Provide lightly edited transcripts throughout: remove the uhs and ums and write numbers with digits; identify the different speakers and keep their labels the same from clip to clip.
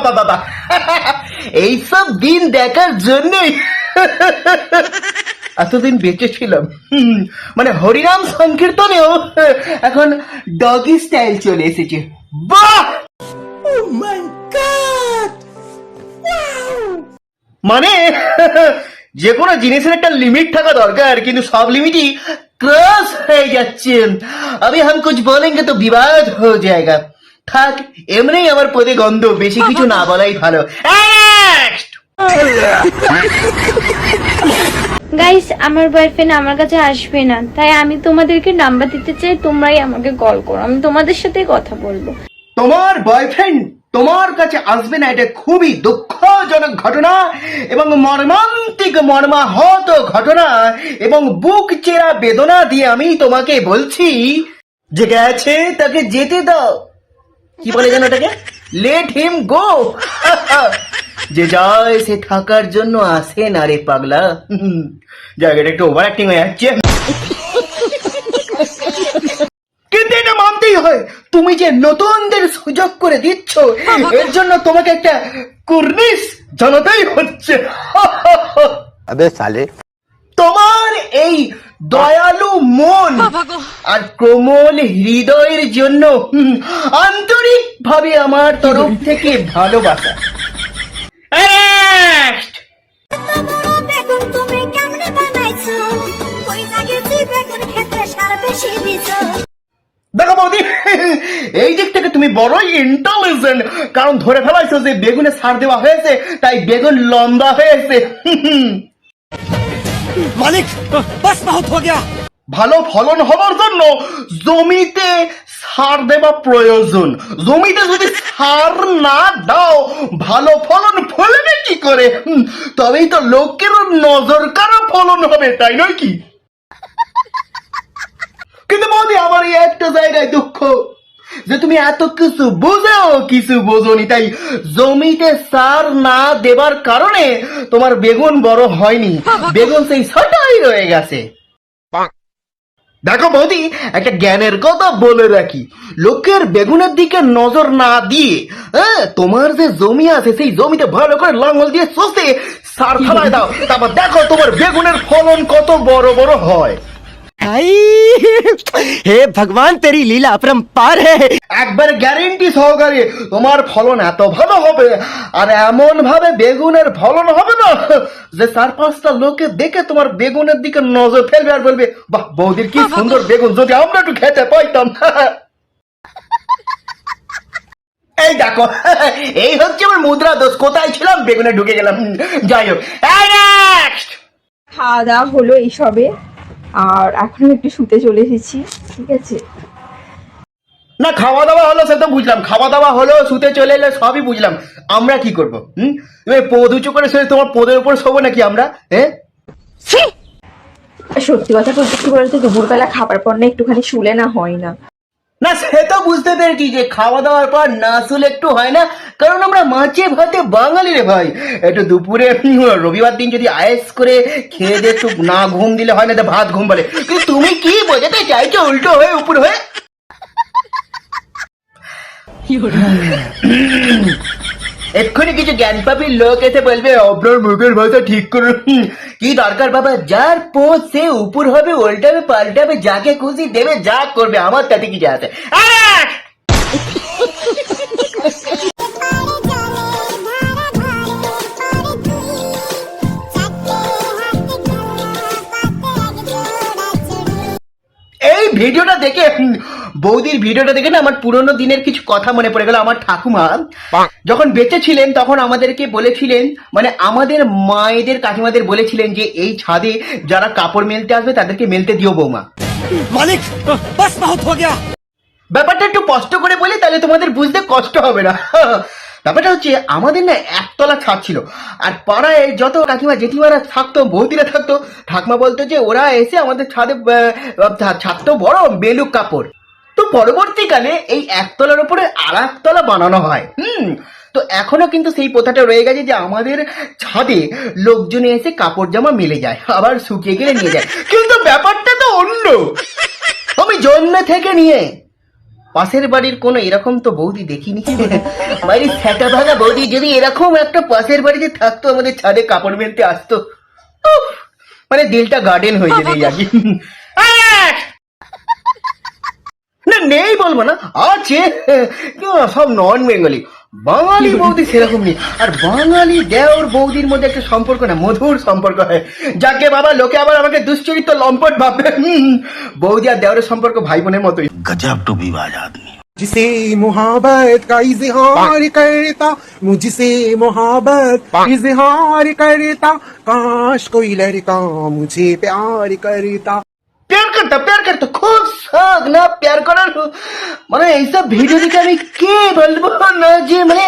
Speaker 1: বাবা বাবা, এইসব দিন দেখার জন্যই এতদিন বেঁচে ছিলাম। মানে হরিনাম সংকীর্তনেও এখন ডগি স্টাইল চলে এসেছে। বাহ! মানে যে কোনো জিনিসের একটা লিমিট থাকা দরকার, কিন্তু সব লিমিটই ক্রস হয়ে যাচ্ছে। अभी हम कुछ बोलेंगे तो विवाद हो जाएगा। থাক, এমনিই আমার পদে গন্ধ, বেশি কিছু না বলাই ভালো।
Speaker 2: গাইস, আমার বয়ফ্রেন্ড আমার কাছে আসবে না, তাই আমি তোমাদেরকে নাম্বার দিতে চাই, তোমরাই আমাকে কল করো, আমি তোমাদের সাথে কথা বলবো।
Speaker 1: তোমার বয়ফ্রেন্ড তোমার কাছে আসবে না, এটা খুবই দুঃখজনক ঘটনা এবং মর্মান্তিক মর্মাহত ঘটনা, এবং বুক চেরা বেদনা দিয়ে আমি তোমাকে বলছি যে গেছে তাকে যেতে দাও। কি বলে যেন ওটাকে, লেট হিম গো। যে যায় সে থাকার জন্য আসে না রে পাগলা। জায়গাটা একটু ওভার অ্যাক্টিং হয়ে যাচ্ছে, কিন্তু এটা মানতেই হয়। তুমি যে নতুনদের সুযোগ করে দিচ্ছ, এর জন্য তোমাকে একটা কুর্নিশ জানাতেই হচ্ছে।
Speaker 3: अबे साले,
Speaker 1: তোমার এই দয়ালু মন আর কোমল হৃদয়ের জন্য আন্তরিক ভাবে আমার তরফ থেকে ভালোবাসা। দেখো বৌদি, এই দিক থেকে তুমি বড়ই ইন্টেলিজেন্ট, কারণ ধরে ফেলাইছো যে বেগুনে সার দেওয়া হয়েছে, তাই বেগুন লম্বা হয়েছে।
Speaker 3: मालिक बस बहुत हो गया।
Speaker 1: ভালো ফলন হবার জন্য জমিতে সার দেওয়া প্রয়োজন। জমিতে যদি সার না দাও, ভালো ফলন ফলবে কি করে? তবেই তো লোকের নজর কাড়া ফলন হবে, তাই নয় কি? কিন্তু বৌদি, আমার এই একটা জায়গায় দুঃখ যে তুমি এত কিছু বুঝেও কিছু বোঝোনি, তাই জমিতে সার না দেবার কারণে তোমার বেগুন বড় হয়নি, বেগুন সেই ছোটই রয়ে গেছে। দেখো বৌদি, একটা জ্ঞানের কথা বলে রাখি, লোকের বেগুনের দিকে নজর না দিয়ে তোমার যে জমি আছে সেই জমিতে ভালো করে লাঙল দিয়ে চষে সার ফেলায় দাও, তারপর দেখো তোমার বেগুনের ফলন কত বড় বড় হয়।
Speaker 3: हे भगवान, तेरी लीला अपरंपार है।
Speaker 1: একবার গ্যারেন্টি সহকারে তোমার ফলন এত ভালো হবে, আর এমন ভাবে বেগুনের ফলন হবে না যে 4-5টা লোকে দেখে তোমার বেগুনের দিকে নজর ফেলবে আর বলবে, বাহ বৌদির কি সুন্দর বেগুন, যদি আমরা একটু খেতে পাইতাম। এই দেখো, এই হচ্ছে আমার মুদ্রা দোষ। কোথায় ছিলাম, বেগুনে ঢুকে গেলাম। যাই হোক,
Speaker 4: খাওয়া দাওয়া হলো এইসবে, আর এখন একটু শুতে চলে এসেছি, ঠিক আছে।
Speaker 1: না, খাওয়া দাওয়া হলো সে তো বুঝলাম, খাওয়া দাওয়া হলো, শুতে চলে এলে সবই বুঝলাম। আমরা কি করবো? তুমি পদ উঁচু করে শুয়ে তোমার পদের উপর শোবো নাকি আমরা?
Speaker 4: সত্যি কথা বলতে কি বলতো, দুপুরবেলা খাবার পর না একটুখানি শুলে না হয় না।
Speaker 1: না, সে তো বুঝতে পেরেছি যে খাওয়া দাওয়ার পর না শুলে একটু হয় না, কারণ আমরা মাছে ভাতে বাঙালি রে ভাই। একটু দুপুরে রবিবার দিন যদি আয়েস করে খেয়ে দিয়ে একটু না ঘুম দিলে হয় না, ভাত ঘুম বলে। কিন্তু তুমি কি বোঝাতে চাইছো উল্টো হয়ে উপর হয়ে? এক্ষুনি কিছু জ্ঞান পাপীর লোক এসে বলবে আপনার মুখের ভাষা ঠিক করুন। কি দরকার বাবা, যার পোষ সে উপর হবে, উল্টাবে পাল্টাবে, যাকে খুশি দেবে, যা করবে, আমার তাতে কি যায় আসে। এই ভিডিওটা দেখে, বৌদির ভিডিওটা দেখে না আমার পুরনো দিনের কিছু কথা মনে পড়ে গেল। আমার ঠাকুমা যখন বেঁচে ছিলেন তখন আমাদেরকে বলেছিলেন, মানে আমাদের মায়েদের কাকিমাদের বলেছিলেন যে এই ছাদে যারা কাপড় মেলতে আসবে তাদেরকে মেলতে দিও বৌমা।
Speaker 3: मालिक बस बहुत हो गया।
Speaker 1: ব্যাপারটা একটু কষ্ট করে বলি, তাহলে তোমাদের বুঝতে কষ্ট হবে না। ব্যাপারটা হচ্ছে, আমাদের না একতলা ছাদ ছিল, আর পাড়ায় যত কাকিমা জেঠিমারা থাকতো, বৌদিরা থাকতো, ঠাকুমা বলতো যে ওরা এসে আমাদের ছাদে, ছাদ তো বড়, মেলুক কাপড়। তো পরবর্তীকালে এই একতলার উপরে আর একতলা বানানো হয়। তো এখনো কিন্তু সেই প্রথাটা রয়ে গেছে যে আমাদের ছাদে লোকজন এসে কাপড় জামা মেলে যায়, আবার শুকিয়ে গেলে নিয়ে যায়। কিন্তু ব্যাপারটা তো অন্য। আমি জন্ম থেকে নিয়ে পাশের বাড়ির কোনো এরকম তো বৌদি দেখিনি। বাড়ির ফ্যাটা ভাঙা বৌদি যদি এরকম একটা পাশের বাড়িতে থাকতো, আমাদের ছাদে কাপড় মেলতে আসতো, উফ, মানে দিলটা গার্ডেন হয়ে যেত এই আর কি। না নেই বলবো না, আছে, কিন্তু সব নন বেঙ্গলি। বাঙালি বৌদি সেরকম নেই। আর বাঙালি দেওর বৌদির মধ্যে একটা সম্পর্ক না, মধুর সম্পর্ক হয়, যাকে বাবা লোকে আবার আমাকে দুশ্চরিত্র লম্পট ভাববে। বৌদি আর দেওরের সম্পর্ক ভাই বোনের মতোই।
Speaker 3: गजब टू विवाद आदमी।
Speaker 5: जिसे मोहब्बत का इजहार करता, मुझसे मोहब्बत इजहार करता, काश कोई लड़का मुझे प्यार करता।
Speaker 1: প্যার করতো খুব শখ না প্যার করার। মানে এইসব ভিডিও দেখে আমি কে বলবো না যে মানে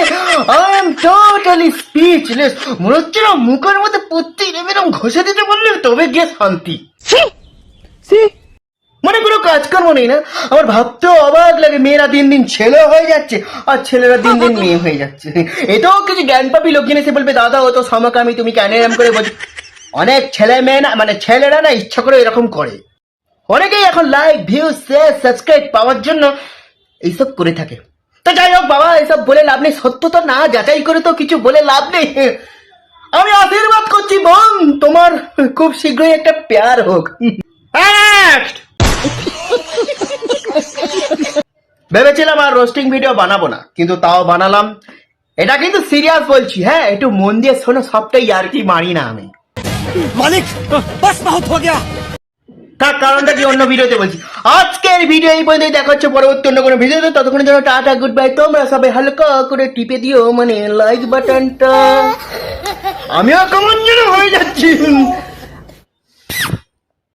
Speaker 1: আই এম টোটালি স্পিচলেস। মনে হচ্ছে না মুখের মধ্যে প্রত্যেক এরকম ঘষে দিতে বললে তবে গিয়ে শান্তি। মানে কোনো কাজকর্ম নেই না, আমার ভাবতেও অবাক লাগে, মেয়েরা দিন দিন ছেলে হয়ে যাচ্ছে আর ছেলেরা দিন দিন মেয়ে হয়ে যাচ্ছে। এটাও কিছু জ্ঞান পাপি লোকজন এসে বলবে, দাদা ও তো সমকামী, তুমি কেন এরকম করে বলছো? অনেক ছেলে মেয়ে না, মানে ছেলেরা না ইচ্ছা করে এরকম করে। অনেকেই এখন লাইক ভিউ শেয়ার সাবস্ক্রাইব পাওয়ার জন্য এইসব করে থাকে। তো যাই হোক বাবা, এইসব বলে লাভ নেই, সত্য তো না যাচাই করে তো কিছু বলে লাভ নেই। আমি আশীর্বাদ করছি বোন, তোমার খুব শীঘ্রই একটা প্যার হোক। Next! ভেবেছিলাম আর রোস্টিং ভিডিও বানাবো না, কিন্তু তাও বানালাম। এটা কিন্তু সিরিয়াস বলছি, হ্যাঁ একটু মন দিয়ে শোনো, সবটাই আর কি মারি না আমি।
Speaker 3: मालिक बस बहुत हो गया।
Speaker 1: তার কারণটা কি অন্য ভিডিওতে বলছি। আজকের ভিডিও এই পর্যন্ত, দেখা হচ্ছে পরবর্তী অন্য কোনো ভিডিওতে। ততক্ষণের জন্য টাটা, গুড বাই। তোমরা সবাই হালকা করে টিপে দিও মানে লাইক বাটনটা। আমিও কেমন যেন হয়ে যাচ্ছি।